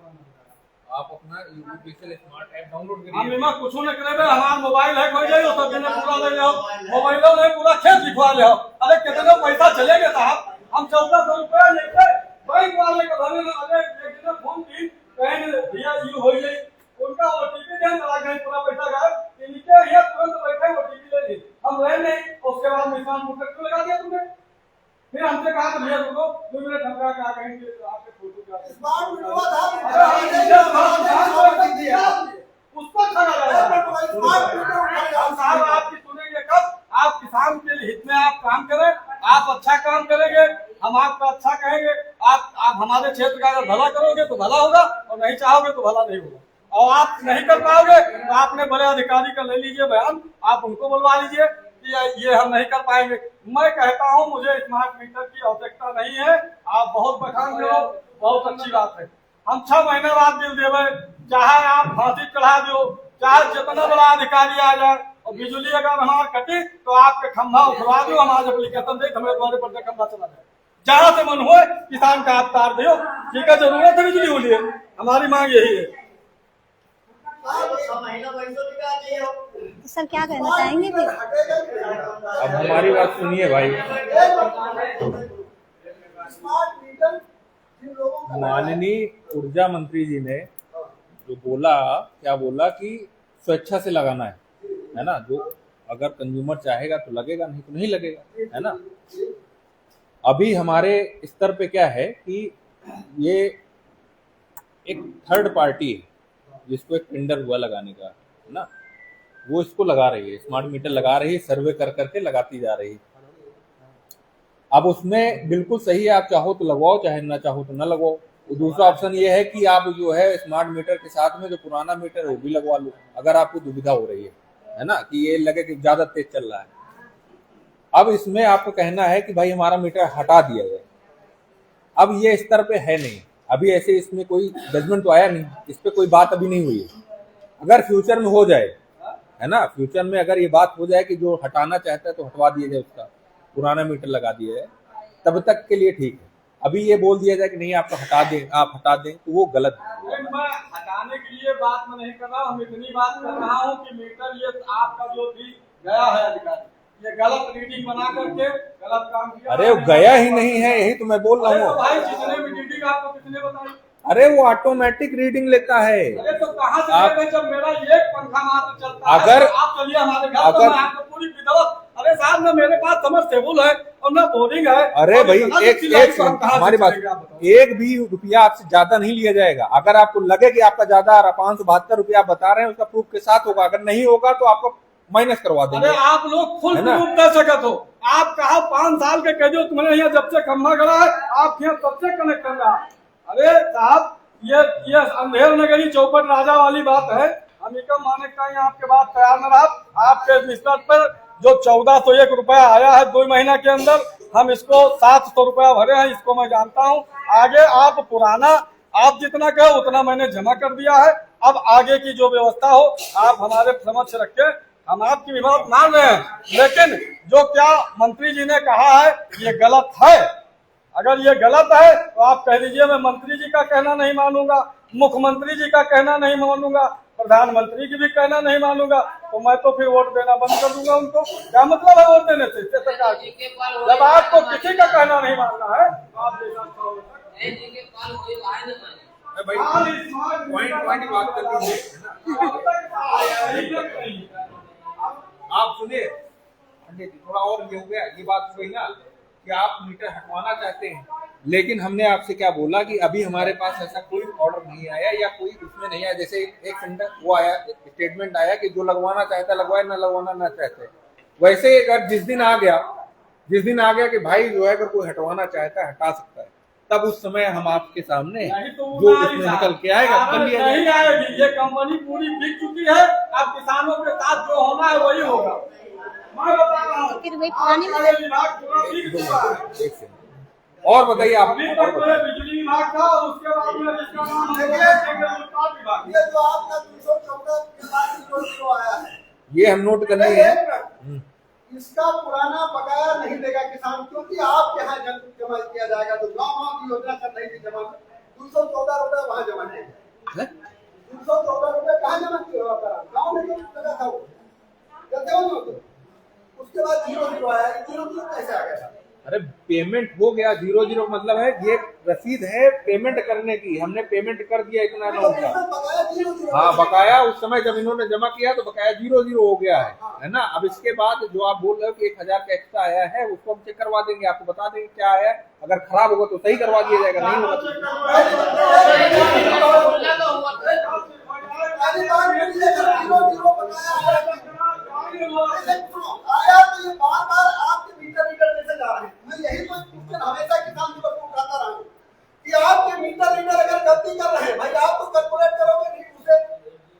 आप अपना यूपीएसएल स्मार्ट ऐप डाउनलोड हम करिए। इमा कुछ न करे, हमारा मोबाइल है कोई जाइए तो बिना पूरा ले जाओ, मोबाइलों में पूरा खेत दिखवा ले। अरे कितने पैसा चलेंगे साहब? हम 1400 रुपया लेके बैंक वाले को धरे ना, अरे एक दिन फोन की कहीं भैया यू हो गई, उनका ओटीपी देने लगा गए, पूरा पैसा गायब। इनके ये तुरंत बैठे ओटीपी ले ली, हम रहे नहीं। उसके बाद निशान मुकर क्यों लगा दिया तुमने? फिर हमसे कहा भैया रुको 2 मिनट, हम क्या कहेंगे आपके फोटो का स्मार्ट मीटर हुआ था उसको साहब आपकी सुनेंगे कब? आप किसान के हित में आप काम करें, आप अच्छा काम करेंगे, हम आपका अच्छा कहेंगे। आप हमारे क्षेत्र का अगर भला करोगे तो भला होगा, और नहीं चाहोगे तो भला नहीं होगा। और आप नहीं कर पाओगे तो आपने बड़े अधिकारी का ले लीजिए बयान, आप उनको बुलवा लीजिए कि ये हम नहीं कर पाएंगे। मैं कहता हूँ मुझे स्मार्ट मीटर की आवश्यकता नहीं है। आप बहुत बखान करो, बहुत अच्छी बात है। हम 6 महीने बाद बिल देवे, चाहे आप फांसी चढ़ा दो, चाहे जितना बड़ा अधिकारी आ जाए, और बिजली अगर हमारा कटी तो आपके खंभा उठवा दो, हम आज एप्लीकेशन दे हमें तुम्हारे पर खंभा चला जाए। जहाँ से मन हुए किसान का आप तार दो, ठीक है? जरूरत है बिजली होली है, हमारी मांग यही है। सर क्या कहना चाहेंगे फिर? अब हमारी बात सुनिए भाई। माननीय ऊर्जा मंत्री जी ने जो बोला, क्या बोला कि स्वेच्छा से लगाना है ना? जो अगर कंज्यूमर चाहेगा तो लगेगा, नहीं तो नहीं लगेगा, है ना? अभी हमारे स्तर पे क्या है कि ये एक थर्ड पार्टी है जिसको एक टेंडर हुआ लगाने का, है ना? वो इसको लगा रही है, स्मार्ट मीटर लगा रही है, सर्वे कर करके लगाती जा रही है। अब उसमें बिल्कुल सही है, आप चाहो तो लगवाओ, चाहे ना चाहो तो ना लगवाओ। दूसरा ऑप्शन ये है कि आप जो है स्मार्ट मीटर के साथ में जो पुराना मीटर है वो भी लगवा लो, अगर आपको दुविधा हो रही है ना, कि ये लगे कि ज्यादा तेज चल रहा है। अब इसमें आपको कहना है कि भाई हमारा मीटर हटा दिया जाए। अब ये स्तर पे है नहीं, अभी ऐसे इसमें कोई जजमेंट तो आया नहीं, इस पे कोई बात अभी नहीं हुई है। अगर फ्यूचर में हो जाए, है ना, फ्यूचर में अगर ये बात हो जाए कि जो हटाना चाहता है तो हटवा दिया जाए, उसका पुराना मीटर लगा दिया जाए, तब तक के लिए ठीक है। अभी ये बोल दिया जाए कि नहीं आपको हटा दें, आप हटा दें, तो वो गलत है। मैं हटाने के लिए बात में नहीं कर रहा हूँ, हम इतनी बात कर रहा हूँ कि मीटर ये आपका जो भी गया है अधिकारी, ये गलत रीडिंग बना करके गलत काम किया। अरे वो गया ही नहीं है, यही तो मैं बोल रहा हूँ। भाई जितने भी रीडिंग आपको कितने बताई? अरे वो ऑटोमेटिक रीडिंग लेता है। अरे तो कहाँ से लेंगे जब मेरा एक पंखा मात्र चलता है? अगर आप चलिए हमारे घर तो मैं आपको पूरी विधवत। अरे साहब ना मेरे पास समरसेबुल है और ना बोरिंग है। अरे भाई एक हमारी बात, 1 भी रुपया आपसे ज्यादा नहीं लिया जाएगा। अगर आपको लगे कि आपका ज्यादा आ रहा, 572 रुपया बता रहे हैं, उसका प्रूफ के साथ होगा। अगर नहीं होगा तो आपको माइनस करवा देंगे। अरे आप लोग फुल प्रूफ दे सकते हो। आप कहा 5 साल के कहो तुम्हारे यहाँ जब से खम्भा गड़ा है, आप यहाँ तब से कनेक्ट कर रहा। अरे साहब ये अंधेर नगरी चौपट राजा वाली बात है। हम एकम माने का आपके बात तैयार न रहा। आपके स्तर पर जो 1401 रुपया आया है 2 महीना के अंदर, हम इसको 700 रुपया भरे हैं, इसको मैं जानता हूँ। आगे आप पुराना आप जितना कहो उतना मैंने जमा कर दिया है। अब आगे की जो व्यवस्था हो आप हमारे समक्ष रखें, हम आपकी भी बात मान रहे हैं, लेकिन जो क्या मंत्री जी ने कहा है ये गलत है। अगर ये गलत है तो आप कह दीजिए मैं मंत्री जी का कहना नहीं मानूंगा, मुख्यमंत्री जी का कहना नहीं मानूंगा, प्रधानमंत्री की भी कहना नहीं मानूंगा, तो मैं तो फिर वोट देना बंद कर दूंगा उनको। क्या मतलब है वोट देने से सरकार को? जब आपको किसी का कहना नहीं मानना है तो आप आप सुनिए थोड़ा और ये हो गया, ये बात हुई ना कि आप मीटर हटवाना चाहते हैं, लेकिन हमने आपसे क्या बोला कि अभी हमारे पास ऐसा कोई ऑर्डर नहीं आया या कोई उसमें नहीं आया। जैसे एक सेंटेंस वो आया, स्टेटमेंट आया कि जो लगवाना चाहता लगवाए, ना लगवाना ना चाहते। वैसे अगर जिस दिन आ गया कि भाई जो है अगर कोई हटवाना चाहता है हटा सकता है, तब उस समय हम आपके सामने जो उसमें निकल के आएगा कर लिया नहीं आएगी। ये कंपनी पूरी बिक चुकी है, अब किसानों के साथ जो होना है वही होगा। मैं बता रहा हूँ, फिर वही पुरानी विभाग पूरा बिक चुका है। एक सेकंड और बताइए आप। अभी तक पूरे बिजली विभाग था और उसके बाद में जिसका नाम है उत्पाद विभाग। ये जो आपका 214 किसान जो आया है, ये हम नोट कर लिए हैं। इसका पुराना बकाया नहीं देगा किसान, क्योंकि आपके यहाँ जमा किया जाएगा। तो गाँव की योजना कर रही थी जमा, 214 रुपए वहाँ जमा किया, 214 रुपए कहाँ जमा किया गाँव में लगा था वो, कहते हो ना। उसके बाद 0-0 आया, 0-0 कैसे आ गया? अरे पेमेंट हो गया, 0-0 मतलब है ये रसीद है पेमेंट करने की, हमने पेमेंट कर दिया इतना अमाउंट का। हाँ बकाया उस समय जब इन्होंने जमा किया तो बकाया 0-0 हो गया है ना। अब इसके बाद जो आप बोल रहे हो कि 1000 का एक्स्ट्रा आया है उसको हम चेक करवा देंगे, आपको बता देंगे क्या आया। अगर खराब होगा तो सही करवा दिया जाएगा, नहीं होगा आया तो ये बार-बार आपके मीटर जैसे जा रहे हैं। मैं यही तो क्वेश्चन हमेशा किसान दिवस को उठाता रहा हूँ कि आपके मीटर अगर गलती कर रहे हैं, भाई आप तो कैलकुलेट करोगे नहीं उसे।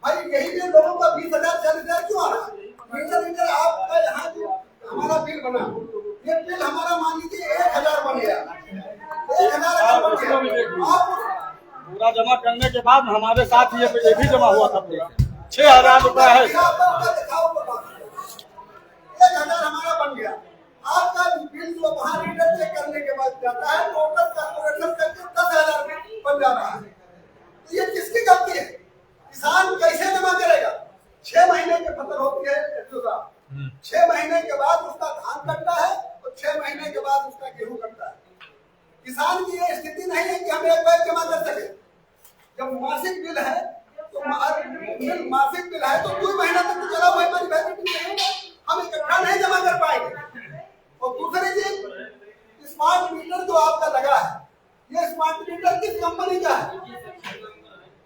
भाई यही भी लोगों का 20,000-40,000 क्यों आ रहा है? मीटर आपका यहाँ जो हमारा बिल बना, ये बिल हमारा मान लीजिए 1,000 बन गया, 1,000 बन गया। आप पूरा जमा करने के बाद हमारे साथ ये भी जमा हुआ था, 6,000 रुपया है। 1,000 हमारा बन गया। आपका बिल जो वहाँ रीडर चेक करने के बाद जाता है, टोटल कैलकुलेशन करके 10,000 बन जा रहा है। तो ये किसकी गलती है? किसान कैसे जमा करेगा? 6 महीने की फसल होती है 6 महीने के बाद उसका धान कटता है और 6 महीने के बाद उसका गेहूं कटता है। किसान की ये स्थिति नहीं है कि हम एक बार जमा कर सके। जब मासिक बिल है तो मासिक बिल है तो 2 महीना तक तो चला हुआ हमारी वैलिडिटी रहेगा, हम इकट्ठा नहीं जमा कर पाएंगे। और दूसरी चीज, स्मार्ट मीटर जो आपका लगा है, ये स्मार्ट मीटर किस कंपनी का है?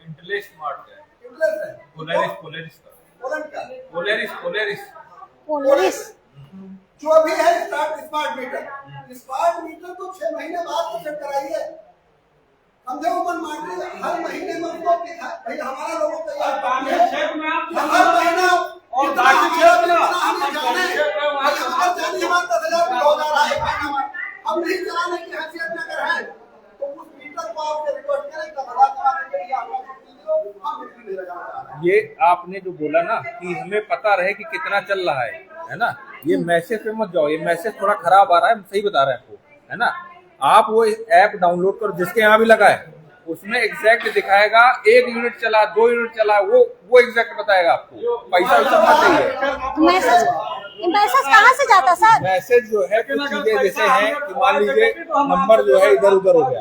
इंटेलेक्ट स्मार्ट है, इंटेलेक्ट है, पोलेरिस का, पोलैंड का, पोलरिस जो भी है स्मार्ट मीटर तो 6 महीने बाद तो चेक कराइए। समझे ओपन मार्केट हर महीने में उसको भाई हमारा लोगों को तैयार करती है हर महीना और बाकी 6 महीना हम जाने भाई हमारा जाने जमा 10,000 हो जा रहा है, हम नहीं चलाने की हैसियत में अगर है तो उस मीटर को आप रिकॉर्ड करें तब बता चलाने के लिए आपको हम बिजली नहीं लगा रहा है। ये आपने जो बोला ना कि हमें पता रहे कि कितना चल रहा है ना, ये मैसेज पे मत जाओ, ये मैसेज थोड़ा खराब आ रहा है, हम सही बता रहे हैं आपको, है ना। आप वो ऐप डाउनलोड करो जिसके यहाँ भी लगा है, उसमें एग्जैक्ट दिखाएगा 1 यूनिट चला 2 यूनिट चला, वो एग्जैक्ट बताएगा आपको। पैसा वैसा मत चाहिए। मैसेज कहाँ से जाता सर? मैसेज जो है कुछ चीजें जैसे हैं कि मान लीजिए नंबर जो है इधर उधर हो गया,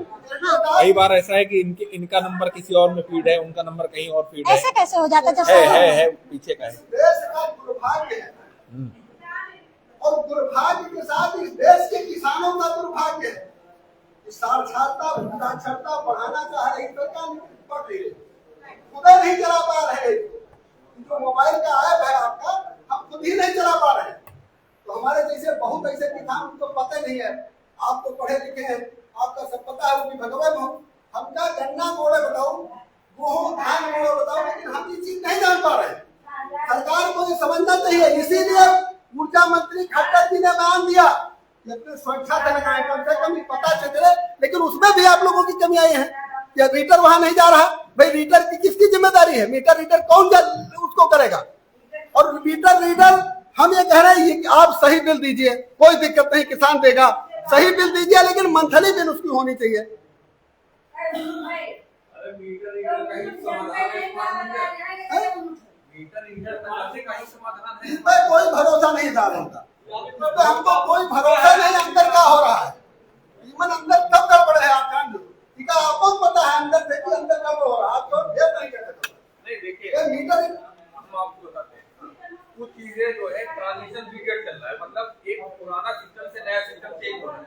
कई बार ऐसा है कि इनका नंबर किसी और में फीड है, उनका नंबर कहीं और फीड है। ऐसे कैसे हो जाता जब है पीछे का है। देश का दुर्भाग्य है और दुर्भाग्य के साथ इस देश के किसानों का दुर्भाग्य है। साक्षरता बढ़ाना चाह रही सरकार बढ़ रही है, खुद नहीं चला पा रहे। जो मोबाइल का ऐप है आपका, हम खुद ही नहीं चला पा रहे। तो हमारे जैसे बहुत ऐसे किसान को पता नहीं है, आप तो पढ़े लिखे हैं, आपका सब पता है, वो भगवान हो हमका गन्ना मोड़े बताओ, गेहूं धान मोड़े बताओ, लेकिन हम ये चीज नहीं जान पा रहे। सरकार को ये समझना चाहिए। इसीलिए ऊर्जा मंत्री खट्टर जी ने बयान दिया सुरक्षाजनक है, कम से कम पता चले, लेकिन उसमें भी आप लोगों की कमी आई है कि रीडर वहां नहीं जा रहा। भाई रीडर की किसकी जिम्मेदारी है? मीटर रीडर कौन उसको करेगा? और मीटर रीडर हम ये कह रहे हैं कि आप सही बिल दीजिए, कोई दिक्कत नहीं, किसान देगा, सही बिल दीजिए, लेकिन मंथली बिल उसकी होनी चाहिए। कोई भरोसा नहीं था तो हमको कोई भरोसा नहीं अंदर क्या हो रहा है। अंदर कब गड़बड़ है आप जान लो, ठीक है, आपको पता है अंदर देखिए अंदर कब हो रहा है, आप ये नहीं कर सकते। नहीं देखिए मीटर हम आपको बताते हैं कुछ चीजें जो है ट्रांजिशन पीरियड चल रहा है, मतलब एक पुराना सिस्टम से नया सिस्टम चेंज हो रहा है।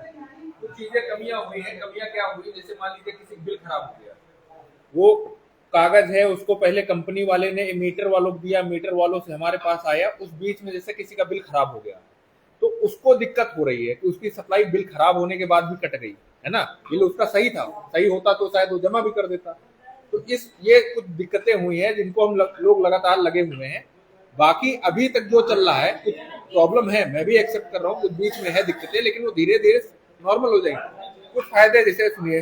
कुछ चीजें कमियां हुई हैं। कमियां क्या हुई, जैसे मान लीजिए किसी बिल खराब हो गया, वो कागज है उसको पहले कंपनी वाले ने मीटर वालों को दिया, मीटर वालों से हमारे पास आया, उस बीच में जैसे किसी का बिल खराब हो गया तो उसको दिक्कत हो रही है कि उसकी सप्लाई बिल खराब होने के बाद भी कट गई है ना। बिल उसका सही था, सही होता तो शायद वो जमा भी कर देता। तो ये कुछ दिक्कतें हुई हैं जिनको हम लोग लगातार लगे हुए हैं। बाकी अभी तक जो चल रहा है कुछ प्रॉब्लम है, मैं भी एक्सेप्ट कर रहा हूँ, कुछ बीच में है दिक्कतें, लेकिन वो धीरे धीरे नॉर्मल हो जाएंगी। कुछ फायदे जैसे सुनिए,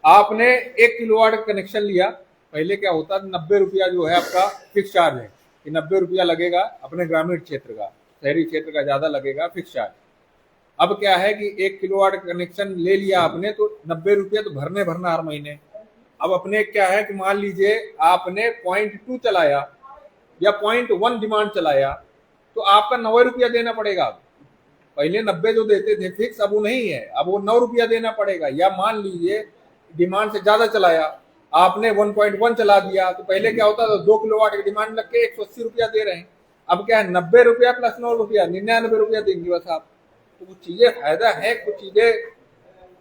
आपने 1 किलोवाट कनेक्शन लिया, पहले क्या होता 90 रुपया जो है आपका फिक्स चार्ज है कि 90 रुपया लगेगा अपने ग्रामीण क्षेत्र का, शहरी क्षेत्र का ज्यादा लगेगा फिक्स चार्ज। अब क्या है कि 1 किलोवाट कनेक्शन ले लिया आपने तो 90 रुपया तो भरना हर महीने। अब अपने क्या है कि मान लीजिए आपने 0.2 चलाया या 0.1 डिमांड चलाया तो आपका 90 रुपया देना पड़ेगा। पहले 90 जो देते थे फिक्स, अब वो नहीं है, अब वो 9 रुपया देना पड़ेगा। या मान लीजिए डिमांड से ज्यादा चलाया, आपने 1.1 चला दिया तो पहले क्या होता था 2 किलोवाट की डिमांड लग के 180 रुपया दे रहे हैं, अब क्या है 90 रुपया प्लस 9 रुपया 99 रुपया देंगे बस आप। तो कुछ चीजें फायदा है, कुछ चीजें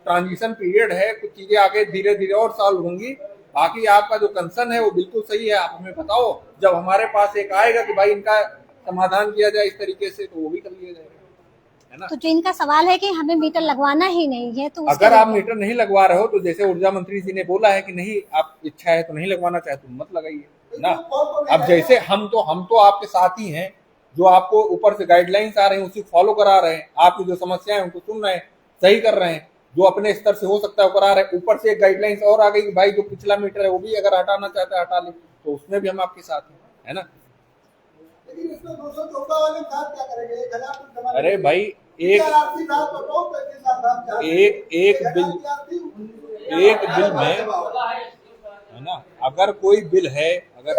ट्रांजिशन पीरियड है, कुछ चीजें आगे धीरे धीरे और सॉल्व होंगी। बाकी आपका जो कंसर्न है वो बिल्कुल सही है, आप हमें बताओ, जब हमारे पास एक आएगा कि भाई इनका समाधान किया जाए इस तरीके से तो वो भी कर लिया जाएगा, है ना। तो जो इनका सवाल है कि हमें मीटर लगवाना ही नहीं है, तो अगर आप मीटर नहीं लगवा रहे हो तो जैसे ऊर्जा मंत्री जी ने बोला है कि नहीं, आप इच्छा है तो नहीं लगवाना चाहे तो मत लगाइए ना। अब जैसे हम तो आपके साथ ही हैं, जो आपको ऊपर से गाइडलाइंस आ रही हैं उसी फॉलो करा रहे हैं, आपकी जो समस्याएं हैं उनको सुन रहे हैं, सही कर रहे हैं, जो अपने स्तर से हो सकता है वो करा रहे हैं। ऊपर से एक गाइडलाइंस और आ गई कि भाई जो पिछला मीटर है वो भी अगर हटाना चाहता है हटा ले, तो उसमें भी हम आपके साथ हैं, है ना। लेकिन इसमें 214 वाले साथ क्या करेंगे? 1000 अरे भाई एक बिल में है ना, अगर कोई बिल है, अगर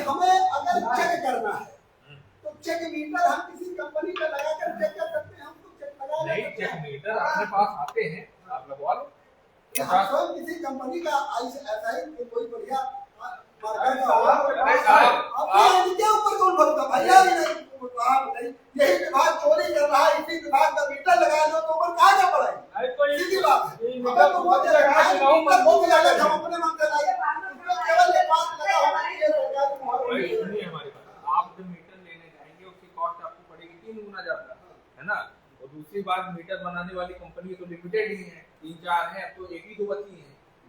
हमें अगर चेक करना है तो चेक मीटर हम किसी कंपनी का लगाकर चेक कर सकते हैं। हम तो चेक लगा नहीं, चेक मीटर अपने पास आते हैं, आप लगवा लो। स्वयं किसी कंपनी का ऐसा ही कोई बढ़िया ऊपर कौन भरोसा भैया नहीं, यही विभाग चोरी कर रहा है, इसी विभाग का मीटर लगाया दो तो ऊपर कहाँ जा पड़ा है, सीधी बात है। अगर तो वो मीटर हम अपने मन से लाए, केवल ये बात लगा होना चाहिए सुनिए हमारी बात, आप जो मीटर लेने जाएंगे उसकी कॉस्ट आपको पड़ेगी 3 गुना ज्यादा, है ना। और दूसरी बात, मीटर बनाने वाली कंपनी तो लिमिटेड ही है, 3-4 है, तो एक ही 2 बची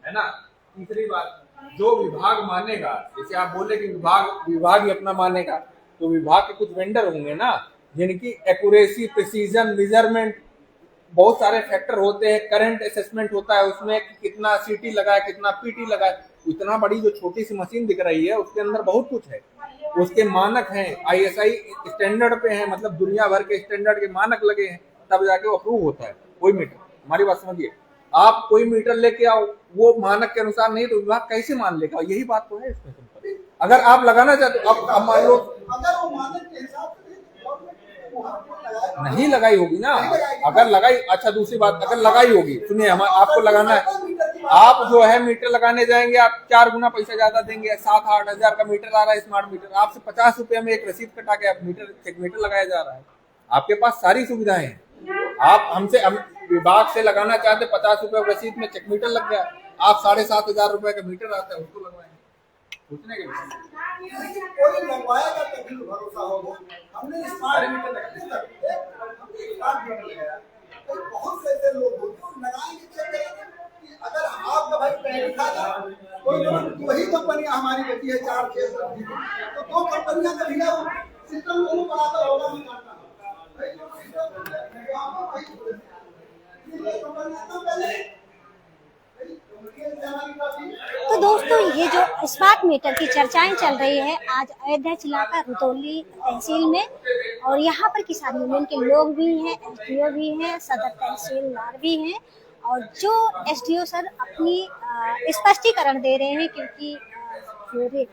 है ना। तीसरी बात, जो विभाग मानेगा, जैसे आप बोले कि विभाग ही अपना मानेगा, तो विभाग के कुछ वेंडर होंगे ना जिनकी एक्यूरेसी, प्रिसीजन, मेजरमेंट, बहुत सारे फैक्टर होते हैं, करंट असेसमेंट होता है उसमें, कितना सीटी लगाए, कितना पीटी लगाए। इतना बड़ी जो छोटी सी मशीन दिख रही है उसके अंदर बहुत कुछ है, उसके मानक हैं, ISI स्टैंडर्ड पे है, मतलब दुनिया भर के स्टैंडर्ड के मानक लगे हैं, तब जाके वो अप्रूव होता है कोई मीटर। हमारी बात समझिए, आप कोई मीटर लेके आओ वो मानक के अनुसार नहीं तो विभाग कैसे मान लेगा, यही बात तो है इसमें। अगर आप लगाना चाहते हो, अब मान लो अगर वो मानक के हिसाब से नहीं लगाई होगी ना, अगर लगाई, अच्छा दूसरी बात, अगर लगाई होगी, सुनिए हम आपको लगाना है, आप जो है मीटर लगाने जाएंगे आप 4 गुना पैसा ज्यादा देंगे, 7-8 हजार का मीटर आ रहा है स्मार्ट मीटर, आपसे 50 रुपए में एक रसीद कटा के आप मीटर लगाया जा रहा है, आपके पास सारी सुविधाएं हैं। आप हमसे विभाग से लगाना चाहते 50 रुपए रसीद में चेक मीटर लग गया, आप 7,500 रुपए का मीटर आता है उसको लगवाएंगे, पूछने के कोई लगवाएगा तभी भरोसा होगा। हमने स्मार्ट मीटर लगाया, बहुत से ऐसे लोग होते हैं लगाएंगे, चेक करेंगे। अगर आपका भाई पहले खाता कोई वही कंपनियां हमारी बची है 4-6 तो 2 कंपनियां का भैया सिस्टम दोनों बनाता होगा, नहीं करता तो दोस्तों, ये जो स्मार्ट मीटर की चर्चाएं चल रही है आज अयोध्या जिला का रुदौली तहसील में, और यहाँ पर किसान यूनियन के लोग भी हैं, SDO भी हैं, सदर तहसीलदार भी हैं, और जो SDO सर अपनी स्पष्टीकरण दे रहे हैं, क्योंकि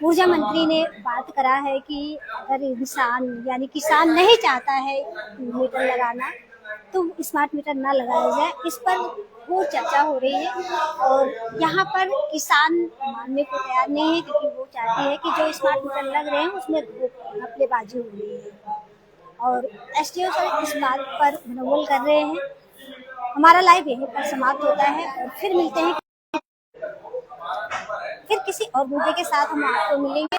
ऊर्जा मंत्री ने बात करा है कि अगर इंसान यानी किसान नहीं चाहता है मीटर लगाना तो स्मार्ट मीटर ना लगाया जाए। इस पर खूब चर्चा हो रही है और यहाँ पर किसान मानने को तैयार नहीं है, क्योंकि वो चाहते हैं कि जो स्मार्ट मीटर लग रहे हैं उसमें घपलेबाजी हो रही है। और एसडीओ सर इस बात पर मनोबल कर रहे हैं। हमारा लाइव यहीं पर समाप्त होता है और फिर मिलते हैं, फिर किसी और मुद्दे के साथ हम आपको मिलेंगे।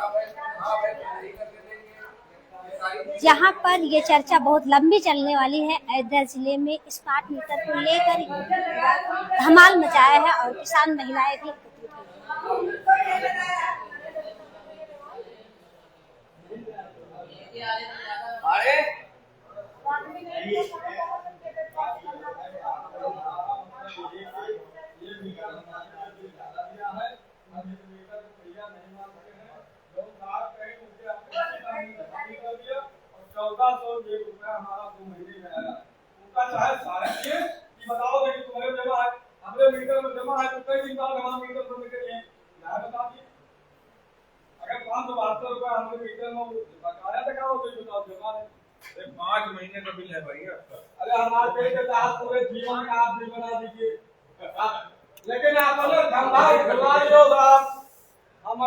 यहाँ पर ये चर्चा बहुत लंबी चलने वाली है। अयोध्या जिले में स्मार्ट मीटर को लेकर धमाल मचाया है और किसान महिलाएं भी एकत्रित अरे 5 महीने का बिल है भाई आपका। अरे हमारे पेट के साथ पूरे जीवन का आप बिल बना दीजिए, लेकिन आप अलग धंधा खुलवा लो साहब। हम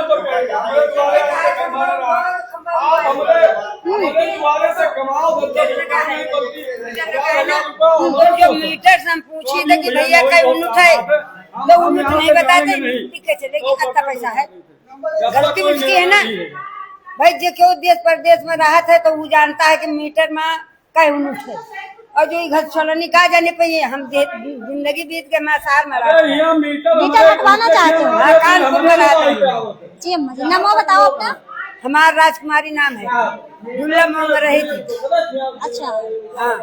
तो कहेंगे हमारे द्वारे से कमा रहा है, आप हमारे द्वारे से कमाओ। जो मीटर से हम पूछी थे कि भैया कई यूनिट है, तो यूनिट नहीं बताते, ठीक चले कि कितना पैसा है। गलती उसकी है ना भाई, जो क्यों देश प्रदेश में राहत है तो वो जानता है कि मीटर में कई यूनिट है, और जो घर छोलनी कहा जाने पे हम जिंदगी बीत के मासार में मीटर हटवाना चाहते हो? जी नाम बताओ अपना। हमारा राजकुमारी नाम है, दुल्ला में रही थी। अच्छा, हाँ।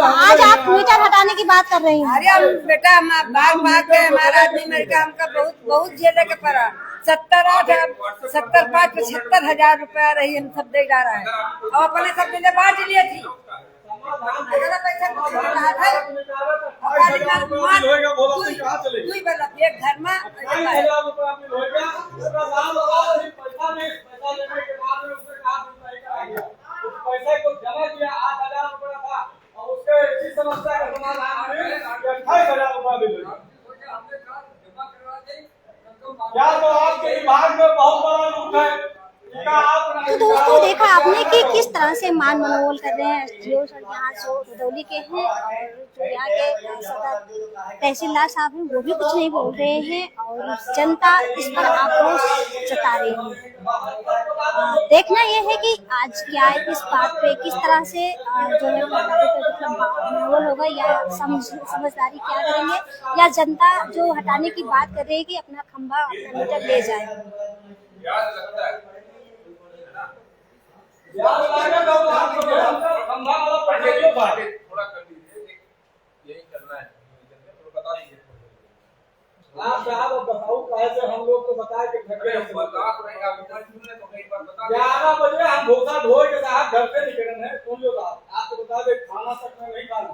आज आप मीटर हटाने की बात कर रही हैं। अरे बेटा हम भाग के हमारा आदमी अमेरिका हमका बहुत झेले के पड़ा। 75,000 रुपया रही, हम सब दे जा रहा है और अपने सब मिले बांट लिए थी। पैसा एक घर में पैसा को जमा किया 8,000 रुपया था और उसके इसी समस्या का समाधान 28,000 रुपया भी मिला। क्या तो आपके विभाग में बहुत बड़ा रूप है। तो दोस्तों देखा आपने कि किस तरह से मान मनोबल कर रहे हैं एसडीओ सर, यहाँ जो रुदौली के हैं और जो यहाँ के सदर तहसीलदार साहब हैं वो भी कुछ नहीं बोल रहे हैं और जनता इस पर आक्रोश जता रही है। देखना यह है कि आज क्या है, इस बात पे किस तरह से जो है मनोबल होगा या समझदारी क्या करेंगे, या जनता जो हटाने की बात कर रही है कि अपना खंभा अपना मीटर ले जाए। थोड़ा कर दीजिए, यही करना है, बता दीजिए। बताओ कैसे हम लोग को बताए कि 11 बजे हम भूसा धो के साहब घर से निकले हैं। सुन लो साहब, आपको बता दे खाना तक में नहीं खाना।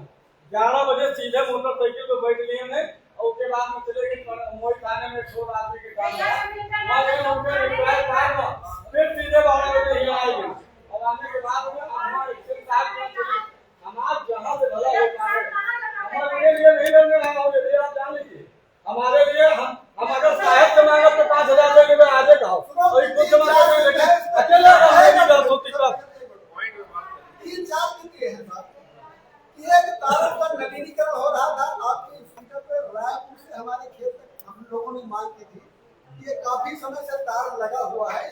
11 बजे सीधे मोटरसाइकिल पे बैठ लिए हैं और उसके बाद में चले गए मोई थाने में छोड़ आदमी के काम फिर सीधे 12 बजे यहाँ आएंगे और आने के बाद में हमारे समाज जहाँ से भला होता है हमारे लिए नहीं रहने वाला हो, ये आप जान लीजिए। हमारे लिए हम अगर साहेब से मांगे तो 5,000 देंगे, मैं आगे कहा और खुद से मांगे लेकिन अकेले नवीनीकरण हो रहा था आपकी सीटर पे रायपुर से हमारे खेत तक हम लोगों ने मांग की थी। ये काफी समय से तार लगा हुआ है।